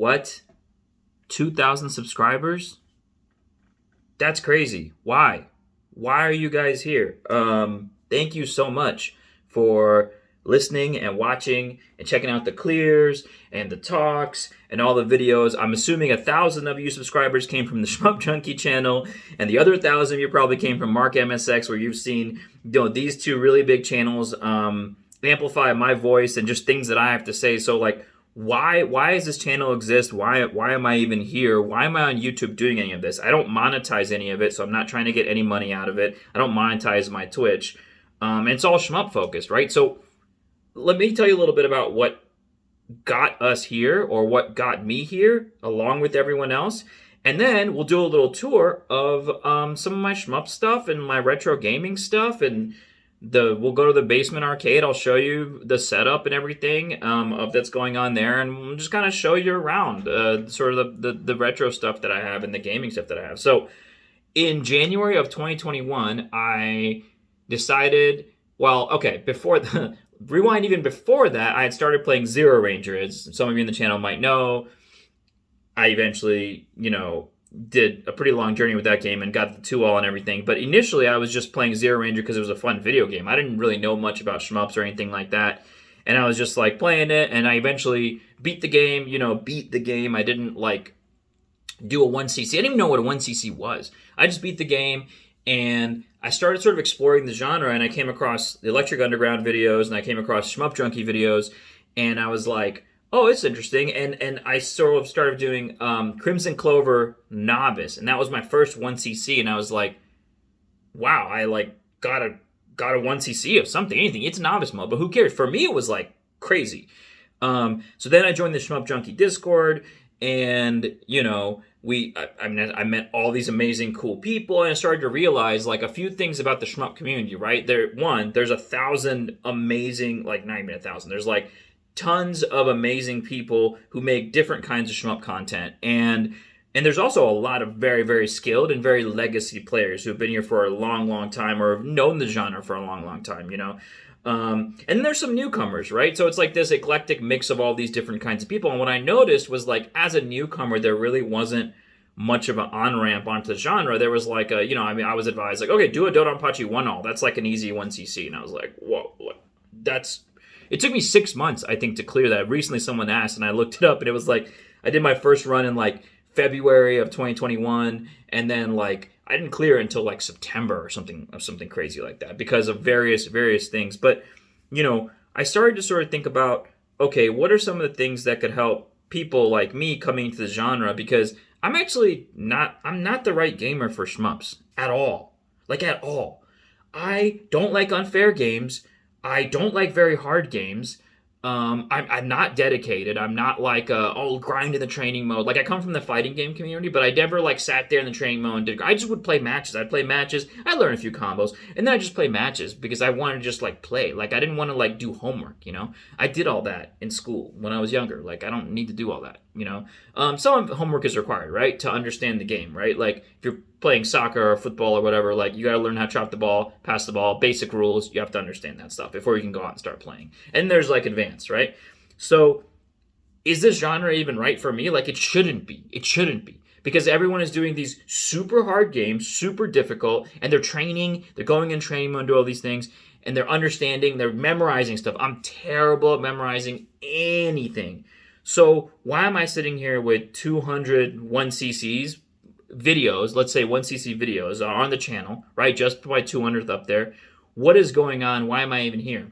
What? 2,000 subscribers? That's crazy. Why? Why are you guys here? Thank you so much for listening and watching and checking out the clears and the talks and all the videos. I'm assuming 1,000 of you subscribers came from the Shmup Junkie channel, and the other 1,000 of you probably came from Mark MSX, where you've seen these two really big channels amplify my voice and just things that I have to say. So like, why does this channel exist? Why am I even here? Why am I on YouTube doing any of this? I don't monetize any of it, so I'm not trying to get any money out of it. I don't monetize my Twitch. And it's all shmup focused, right? So let me tell you a little bit about what got us here, or what got me here, along with everyone else. And then we'll do a little tour of some of my shmup stuff and my retro gaming stuff, and we'll go to the basement arcade. I'll show you the setup and everything of that's going on there, and we'll just kind of show you around sort of the retro stuff that I have and the gaming stuff that I have. So in January of 2021, I decided, rewind even before that, I had started playing Zero Ranger. As some of you in the channel might know, I eventually, did a pretty long journey with that game and got the 2-all and everything. But initially, I was just playing Zero Ranger because it was a fun video game. I didn't really know much about shmups or anything like that. And I was just like playing it, and I eventually beat the game, I didn't like do a 1cc. I didn't even know what a 1cc was. I just beat the game, and I started sort of exploring the genre, and I came across the Electric Underground videos, and I came across Shmup Junkie videos, and I was like, oh, it's interesting. And I sort of started doing Crimson Clover Novice, and that was my first 1cc, and I was like, wow, I like got a 1cc of something, anything. It's novice mode, but who cares? For me, it was like crazy. So then I joined the Shmup Junkie Discord, and I met all these amazing, cool people, and I started to realize like a few things about the shmup community, right? There's 1,000 amazing, like not even 1,000. There's like tons of amazing people who make different kinds of shmup content, and there's also a lot of very, very skilled and very legacy players who have been here for a long, long time, or have known the genre for a long, long time, and there's some newcomers, right? So it's like this eclectic mix of all these different kinds of people. And what I noticed was, like, as a newcomer, there really wasn't much of an on-ramp onto the genre. There was like I was advised, like, okay, do a Dodonpachi 1-all. That's like an easy 1cc. And I was like, whoa, it took me 6 months, I think, to clear that. Recently someone asked, and I looked it up, and it was like, I did my first run in like February of 2021, and then like I didn't clear it until like September or something crazy like that, because of various things. But I started to sort of think about, okay, what are some of the things that could help people like me coming into the genre? Because I'm not the right gamer for shmups at all. Like, at all. I don't like unfair games. I don't like very hard games. I'm not dedicated. I'm not like grind in the training mode. Like, I come from the fighting game community, but I never like sat there in the training mode and I just would play matches. I'd play matches. I'd learn a few combos, and then I just play matches because I wanted to just like play. Like, I didn't want to like do homework. I did all that in school when I was younger. Like, I don't need to do all that. Some homework is required, right, to understand the game, right? Like, if you're playing soccer or football or whatever, like, you got to learn how to chop the ball, pass the ball, basic rules. You have to understand that stuff before you can go out and start playing. And there's like advanced, right? So is this genre even right for me? Like, it shouldn't be. It shouldn't be. Because everyone is doing these super hard games, super difficult, and they're going in training mode, do all these things, and they're understanding, they're memorizing stuff. I'm terrible at memorizing anything. So why am I sitting here with 200 1cc's videos, let's say 1cc videos are on the channel, right? Just my 200th up there. What is going on? Why am I even here?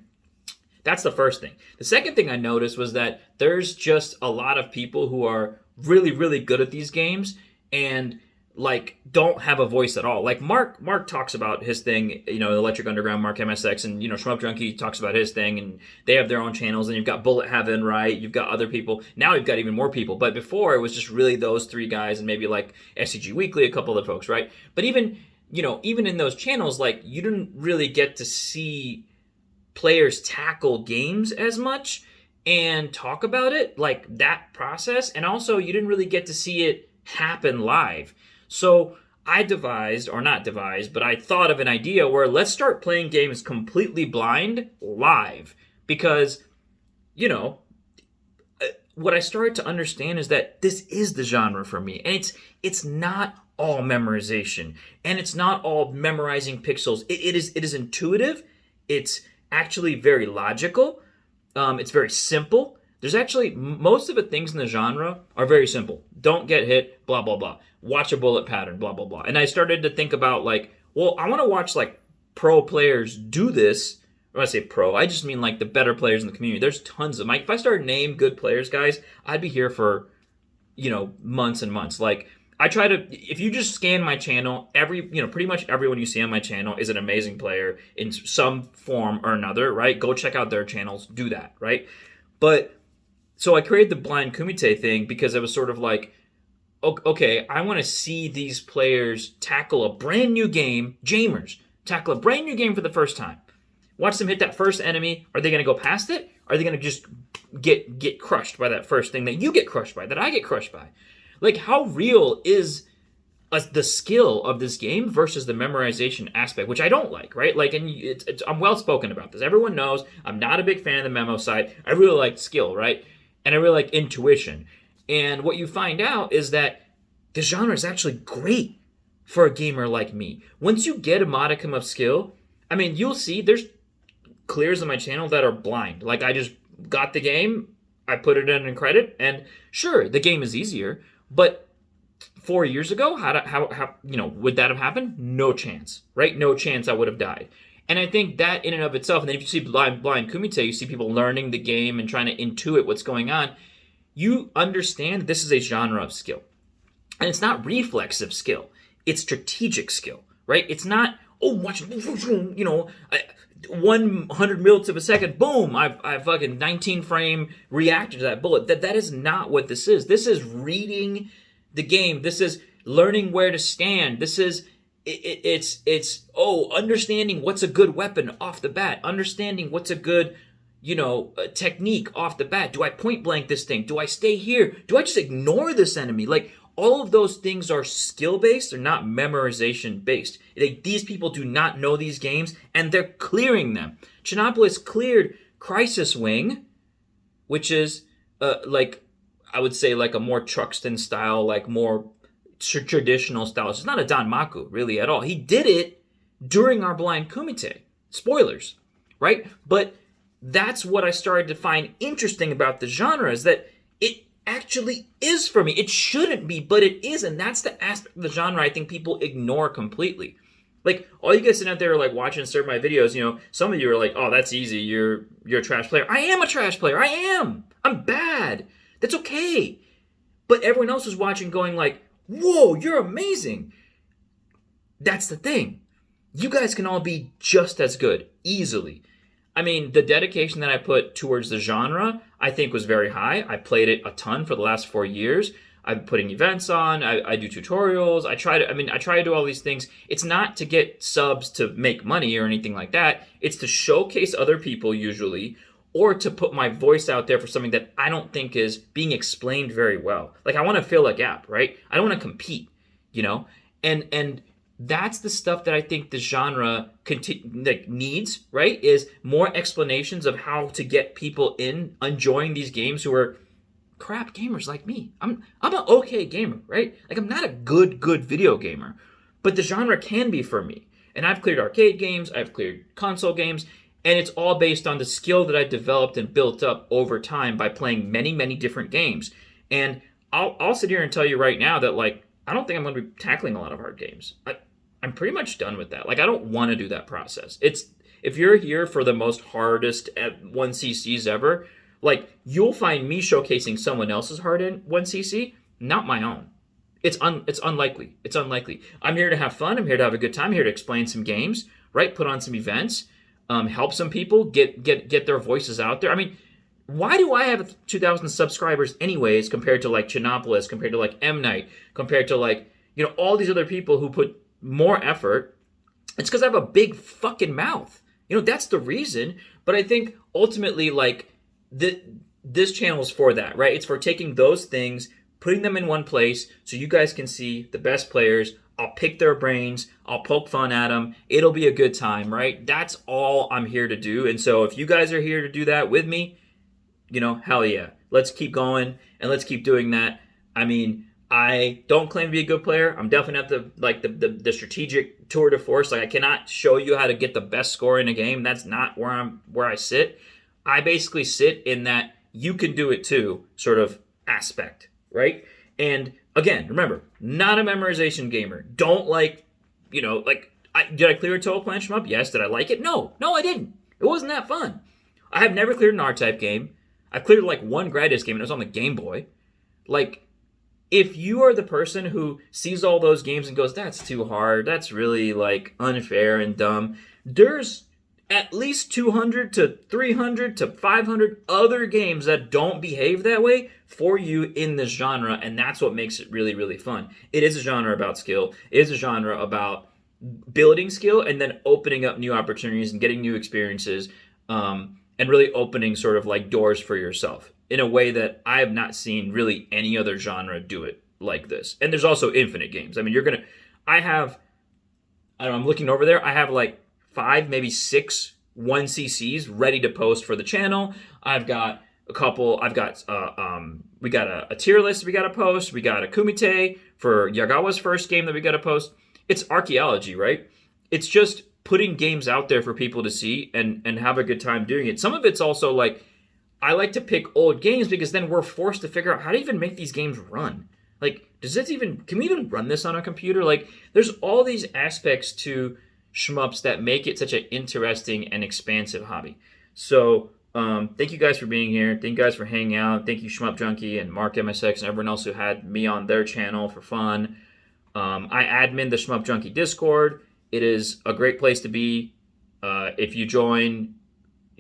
That's the first thing. The second thing I noticed was that there's just a lot of people who are really, really good at these games and like don't have a voice at all. Like Mark talks about his thing, Electric Underground, Mark MSX, and Shmup Junkie talks about his thing, and they have their own channels. And you've got Bullet Heaven, right? You've got other people. Now you've got even more people. But before it was just really those three guys and maybe like SCG Weekly, a couple other folks, right? But even in those channels, like, you didn't really get to see players tackle games as much and talk about it, like that process. And also you didn't really get to see it happen live. So I thought of an idea where let's start playing games completely blind live, because, what I started to understand is that this is the genre for me. And it's not all memorization. And it's not all memorizing pixels. It is intuitive. It's actually very logical. It's very simple. There's actually, most of the things in the genre are very simple. Don't get hit, blah, blah, blah. Watch a bullet pattern, blah, blah, blah. And I started to think about like, well, I want to watch like pro players do this. When I say pro, I just mean like the better players in the community. There's tons of them. If I started name good players, guys, I'd be here for, months and months. Like, I try to, if you just scan my channel, pretty much everyone you see on my channel is an amazing player in some form or another, right? Go check out their channels, do that, right? But, so I created the blind kumite thing because it was sort of like, okay, I want to see these players tackle a brand new game, Jamers, tackle a brand new game for the first time. Watch them hit that first enemy. Are they going to go past it? Are they going to just get crushed by that first thing that you get crushed by, that I get crushed by? Like, how real is the skill of this game versus the memorization aspect, which I don't like, right? Like, and I'm well spoken about this. Everyone knows I'm not a big fan of the memo side. I really like skill, right? And I really like intuition. And what you find out is that the genre is actually great for a gamer like me. Once you get a modicum of skill, I mean, you'll see there's clears on my channel that are blind. Like, I just got the game, I put it in credit, and sure, the game is easier, but 4 years ago, how would that have happened? No chance, right? No chance I would have died. And I think that in and of itself, and then if you see blind kumite, you see people learning the game and trying to intuit what's going on, you understand this is a genre of skill. And it's not reflexive skill. It's strategic skill, right? It's not, watch, 100 millionths of a second, boom, I fucking 19 frame reacted to that bullet. That is not what this is. This is reading the game. This is learning where to stand. This is, understanding what's a good weapon off the bat. Understanding what's a good, technique off the bat. Do I point blank this thing? Do I stay here? Do I just ignore this enemy? Like, all of those things are skill-based. They're not memorization-based. These people do not know these games, and they're clearing them. Chinopolis cleared Crisis Wing, which is, I would say, like a more Truxton style, like more traditional style. It's not a Danmaku, really, at all. He did it during our Blind Kumite. Spoilers, right? But that's what I started to find interesting about the genre, is that it actually is for me. It shouldn't be, but it is, and that's the aspect of the genre I think people ignore completely. Like, all you guys sitting out there like watching and serving my videos, some of you are like, oh, that's easy, you're a trash player. I am a trash player. I am. I'm bad. That's okay. But everyone else was watching going like, whoa, you're amazing. That's the thing. You guys can all be just as good, easily. I mean, the dedication that I put towards the genre, I think was very high. I played it a ton for the last 4 years. I'm putting events on. I do tutorials. I try to do all these things. It's not to get subs to make money or anything like that. It's to showcase other people usually, or to put my voice out there for something that I don't think is being explained very well. Like, I want to fill a gap, right? I don't want to compete, And that's the stuff that I think the genre needs, right? Is more explanations of how to get people enjoying these games who are crap gamers like me. I'm an okay gamer, right? Like, I'm not a good video gamer, but the genre can be for me. And I've cleared arcade games, I've cleared console games, and it's all based on the skill that I developed and built up over time by playing many, many different games. And I'll sit here and tell you right now that, like, I don't think I'm going to be tackling a lot of hard games. I'm pretty much done with that. Like, I don't want to do that process. If you're here for the most hardest at 1cc's ever, like, you'll find me showcasing someone else's hard 1cc, not my own. It's unlikely. It's unlikely. I'm here to have fun. I'm here to have a good time. I'm here to explain some games, right? Put on some events, help some people get their voices out there. I mean, why do I have 2,000 subscribers anyways compared to, like, Chinopolis, compared to, like, M. Night, compared to, like, all these other people who put more effort? It's because I have a big fucking mouth. That's the reason. But I think ultimately, like, this channel is for that, right? It's for taking those things, putting them in one place so you guys can see the best players. I'll pick their brains. I'll poke fun at them. It'll be a good time, right? That's all I'm here to do. And so if you guys are here to do that with me, hell yeah. Let's keep going and let's keep doing that. I mean, I don't claim to be a good player. I'm definitely not the strategic tour de force. Like I cannot show you how to get the best score in a game. That's not where I sit. I basically sit in that you can do it too sort of aspect, right? And again, remember, not a memorization gamer. Don't did I clear a total plan shmup? Yes. Did I like it? No, I didn't. It wasn't that fun. I have never cleared an R-Type game. I've cleared like one Gradius game, and it was on the Game Boy. Like, if you are the person who sees all those games and goes, that's too hard, that's really like unfair and dumb, there's at least 200 to 300 to 500 other games that don't behave that way for you in this genre, and that's what makes it really, really fun. It is a genre about skill. It is a genre about building skill and then opening up new opportunities and getting new experiences, and really opening sort of like doors for yourself in a way that I have not seen really any other genre do it like this. And there's also infinite games. I mean, I'm looking over there. I have like 5, maybe 6 1cc's ready to post for the channel. I've got a couple. We got a tier list we got to post. We got a kumite for Yagawa's first game that we got to post. It's archaeology, right? It's just putting games out there for people to see and have a good time doing it. Some of it's also like, I like to pick old games because then we're forced to figure out how to even make these games run. Like, can we even run this on a computer? Like, there's all these aspects to shmups that make it such an interesting and expansive hobby. So, thank you guys for being here. Thank you guys for hanging out. Thank you, Shmup Junkie and Mark MSX and everyone else who had me on their channel for fun. I admin the Shmup Junkie Discord. It is a great place to be. If you join,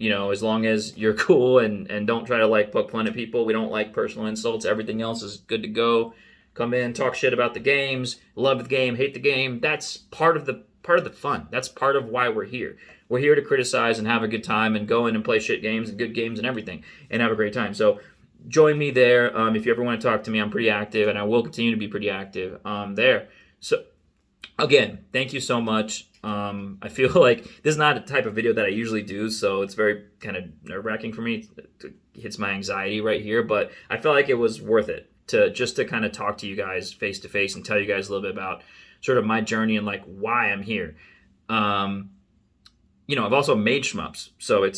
as long as you're cool and don't try to like poke fun at people. We don't like personal insults. Everything else is good to go. Come in, talk shit about the games, love the game, hate the game. That's part of the fun. That's part of why we're here. We're here to criticize and have a good time and go in and play shit games and good games and everything and have a great time. So join me there. If you ever want to talk to me, I'm pretty active and I will continue to be pretty active there. So again, thank you so much. I feel like this is not a type of video that I usually do, so it's very kind of nerve-wracking for me. It hits my anxiety right here, but I felt like it was worth it to kind of talk to you guys face to face and tell you guys a little bit about sort of my journey and like why I'm here. I've also made shmups, so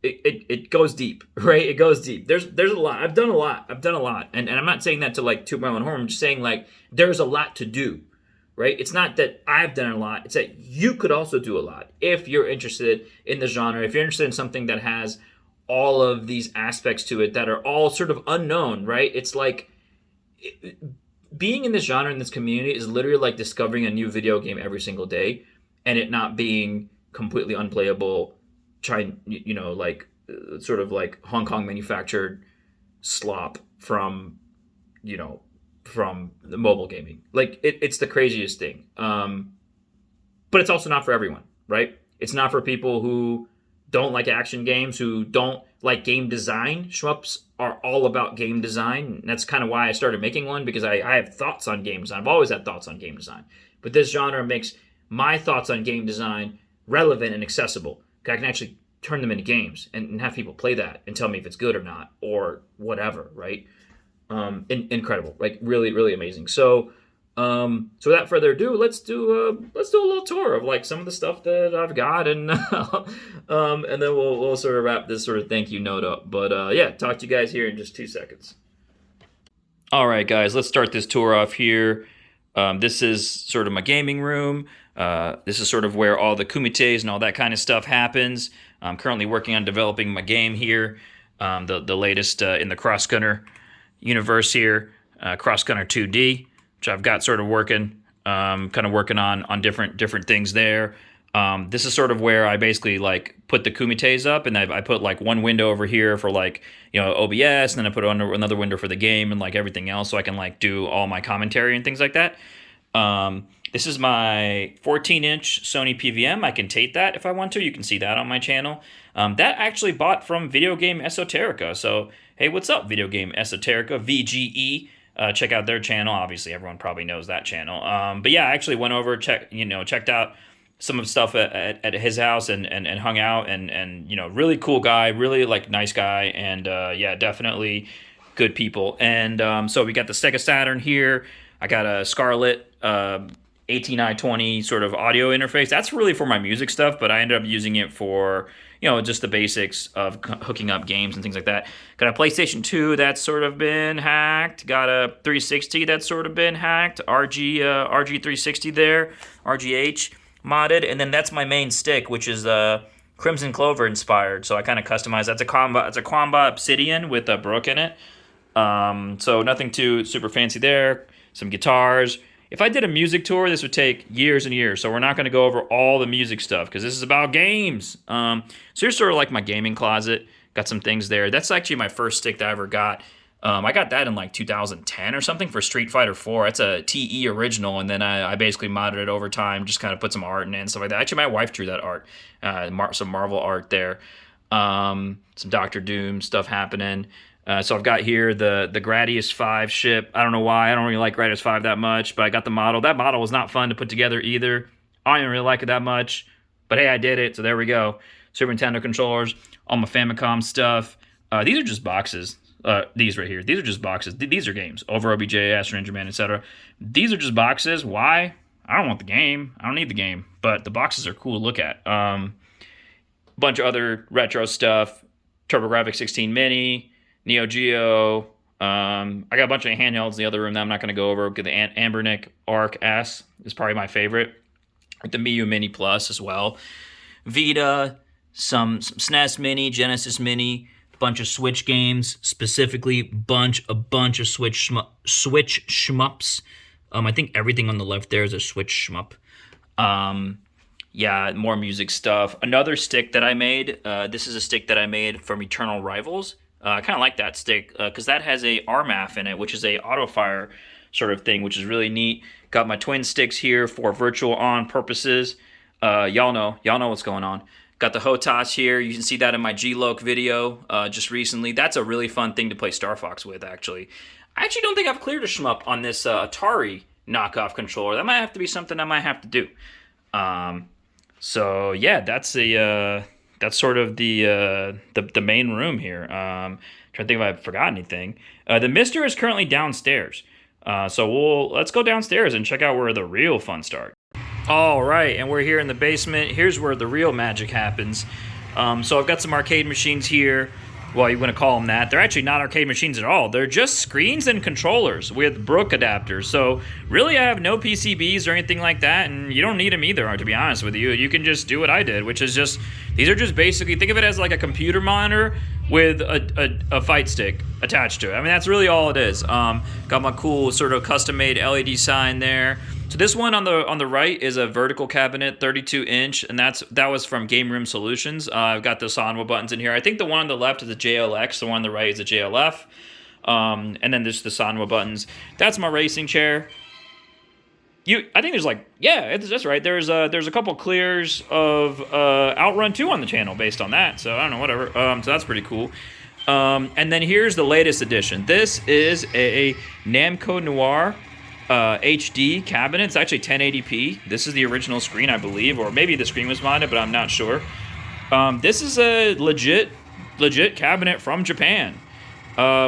it goes deep, right? It goes deep. There's a lot. I've done a lot, and I'm not saying that to like toot my own horn. I'm just saying like there's a lot to do. Right? It's not that I've done a lot. It's that you could also do a lot if you're interested in the genre, if you're interested in something that has all of these aspects to it that are all sort of unknown, right? It's like being in this genre, in this community, is literally like discovering a new video game every single day and it not being completely unplayable, sort of like Hong Kong manufactured slop from the mobile gaming. Like it's the craziest thing. But it's also not for everyone, right? It's not for people who don't like action games, who don't like game design. Shmups are all about game design. And that's kind of why I started making one, because I have thoughts on game design. I've always had thoughts on game design. But this genre makes my thoughts on game design relevant and accessible. I can actually turn them into games and have people play that and tell me if it's good or not or whatever, right? Incredible, like really, really amazing. So, without further ado, let's do a little tour of like some of the stuff that I've got, and and then we'll sort of wrap this sort of thank you note up. But yeah, talk to you guys here in just 2 seconds. All right, guys, let's start this tour off here. This is sort of my gaming room. This is sort of where all the kumites and all that kind of stuff happens. I'm currently working on developing my game here, the latest in the Cross Gunner universe here, Cross Gunner 2D, which I've got sort of working, kind of working on different things there. This is sort of where I basically like put the kumites up, and I put like one window over here for like, OBS, and then I put another window for the game and like everything else, so I can like do all my commentary and things like that. This is my 14-inch Sony PVM. I can tape that if I want to. You can see that on my channel. That actually bought from Video Game Esoterica. So, hey, what's up, Video Game Esoterica, VGE? Check out their channel. Obviously, everyone probably knows that channel. But yeah, I actually went over, checked out some of the stuff at his house and hung out. And really cool guy, really like nice guy. And yeah, definitely good people. And so we got the Sega Saturn here. I got a Scarlett 18920 sort of audio interface. That's really for my music stuff, but I ended up using it for, just the basics of hooking up games and things like that. Got a PlayStation 2 that's sort of been hacked. Got a 360 that's sort of been hacked. RG360 there, RGH modded, and then that's my main stick, which is Crimson Clover inspired. So I kind of customized. It's a Quamba Obsidian with a Brook in it. So nothing too super fancy there. Some guitars. If I did a music tour, this would take years and years, so we're not going to go over all the music stuff, because this is about games. So here's sort of like my gaming closet. Got some things there. That's actually my first stick that I ever got. I got that in like 2010 or something for Street Fighter 4. It's a TE original, and then I basically modded it over time, just kind of put some art in it and stuff like that. Actually, my wife drew that art, some Marvel art there. Some Doctor Doom stuff happening. So I've got here the Gradius 5 ship. I don't know why. I don't really like Gradius 5 that much, but I got the model. That model was not fun to put together either. I didn't really like it that much, but hey, I did it, so there we go. Super Nintendo controllers, all my Famicom stuff. These are just boxes. These right here. These are just boxes. These are games. Over OBJ, Astro Ninja Man, etc. These are just boxes. Why? I don't want the game. I don't need the game, but the boxes are cool to look at. Bunch of other retro stuff. TurboGrafx 16 Mini. Neo Geo. I got a bunch of handhelds in the other room that I'm not going to go over. The Ambernic Arc S is probably my favorite. With the Miu Mini Plus as well. Vita, some SNES Mini, Genesis Mini, bunch of Switch games, specifically a bunch of Switch shmups. I think everything on the left there is a Switch shmup. Yeah, more music stuff. Another stick that I made. This is a stick that I made from Eternal Rivals. I kind of like that stick because that has a RMAF in it, which is a auto fire sort of thing, which is really neat. Got my twin sticks here for virtual on purposes. Y'all know what's going on. Got the HOTAS here. You can see that in my G-Loc video just recently. That's a really fun thing to play Star Fox with, actually. I actually don't think I've cleared a shmup on this Atari knockoff controller. That might have to be something I might have to do. So yeah, that's sort of the main room here. Trying to think if I forgot anything. The Mister is currently downstairs. So let's go downstairs and check out where the real fun starts. All right, and we're here in the basement. Here's where the real magic happens. So I've got some arcade machines here. Well, you want to call them that. They're actually not arcade machines at all. They're just screens and controllers with Brook adapters. So really, I have no PCBs or anything like that, and you don't need them either, to be honest with you. You can just do what I did, which is these are just basically, think of it as like a computer monitor with a fight stick attached to it. I mean, that's really all it is. Got my cool sort of custom-made LED sign there. So this one on the right is a vertical cabinet, 32-inch, and that was from Game Room Solutions. I've got the Sanwa buttons in here. I think the one on the left is a JLX, the one on the right is a JLF, and then there's the Sanwa buttons. That's my racing chair. I think there's that's right. There's a couple clears of Outrun 2 on the channel based on that. So I don't know, whatever. So that's pretty cool. And then here's the latest edition. This is a Namco Noir HD cabinet. It's actually 1080p. This is the original screen, I believe, or maybe the screen was modded, but I'm not sure. This is a legit cabinet from Japan,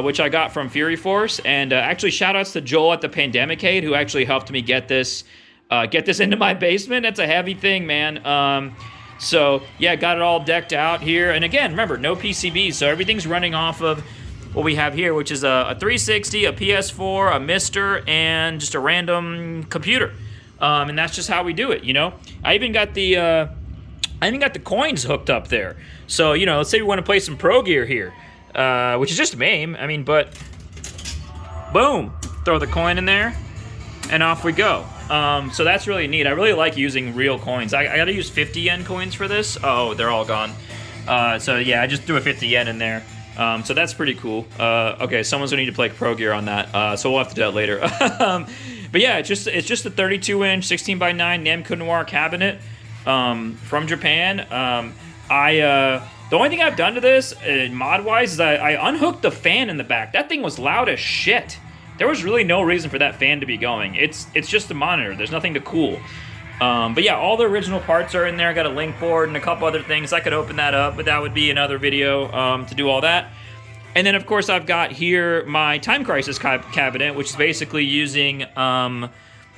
which I got from Fury Force. And actually, shout outs to Joel at the Pandemicade, who actually helped me get this into my basement. That's a heavy thing, man. So yeah, got it all decked out here. And again, remember, no PCBs, so everything's running off of what we have here, which is a 360, a PS4, a Mister, and just a random computer. And that's just how we do it, you know? I even got the coins hooked up there. So, you know, let's say we want to play some Pro Gear here, which is just a MAME. I mean, but boom, throw the coin in there, and off we go. So that's really neat. I really like using real coins. I got to use 50 yen coins for this. Oh, they're all gone. So yeah, I just threw a 50 yen in there. So that's pretty cool. Okay, someone's gonna need to play Pro Gear on that. So we'll have to do that later. But yeah, it's just a 32-inch 16x9 Namco Noir cabinet from Japan. The only thing I've done to this mod-wise is I unhooked the fan in the back. That thing was loud as shit. There was really no reason for that fan to be going. It's just a monitor. There's nothing to cool. But yeah, all the original parts are in there. I got a link board and a couple other things. I could open that up, but that would be another video to do all that. And then, of course, I've got here my Time Crisis cabinet, which is basically using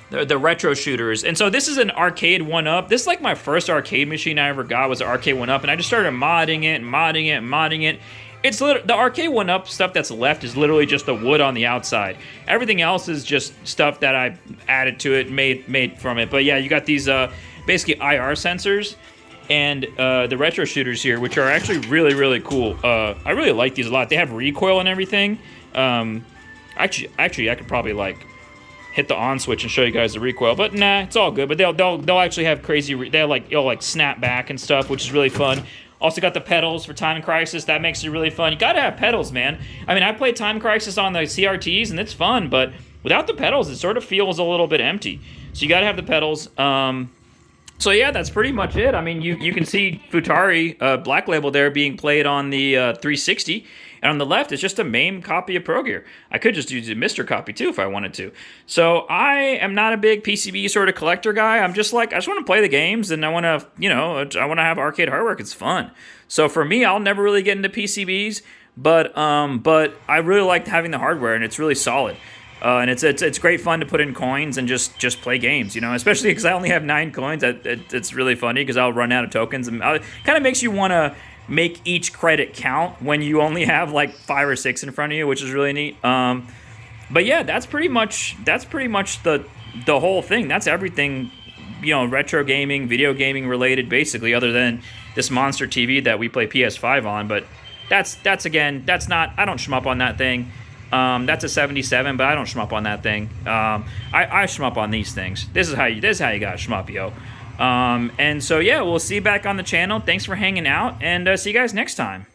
the retro shooters. And so this is an arcade 1-up. This is like my first arcade machine I ever got was an arcade 1-up, and I just started modding it. It's the arcade 1-up stuff that's left is literally just the wood on the outside. Everything else is just stuff that I added to it, made from it. But yeah, you got these basically IR sensors and the retro shooters here, which are actually really, really cool. I really like these a lot. They have recoil and everything. Actually, I could probably like hit the on switch and show you guys the recoil, but nah, it's all good. But they'll actually have crazy. It'll like snap back and stuff, which is really fun. Also got the pedals for Time Crisis. That makes it really fun. You gotta have pedals, man. I mean, I played Time Crisis on the CRTs, and it's fun, but without the pedals, it sort of feels a little bit empty. So you gotta have the pedals. So yeah, that's pretty much it. I mean, you can see Futari Black Label there being played on the 360, and on the left it's just a MAME copy of Pro Gear. I could just use a Mr. copy too if I wanted to. So I am not a big PCB sort of collector guy. I'm just like, I just want to play the games, and I want to, I want to have arcade hardware. It's fun. So for me, I'll never really get into PCBs, but I really like having the hardware, and it's really solid. And it's great fun to put in coins and just play games, especially because I only have 9 coins. It's really funny because I'll run out of tokens, and it kind of makes you want to make each credit count when you only have like 5 or 6 in front of you, which is really neat. But yeah, that's pretty much the whole thing. That's everything, retro gaming, video gaming related, basically, other than this monster TV that we play PS5 on. But that's not, I don't shmup on that thing. That's a 77, but I don't shmup on that thing. I shmup on these things. This is how you got shmup, yo. And so yeah, we'll see you back on the channel. Thanks for hanging out, and see you guys next time.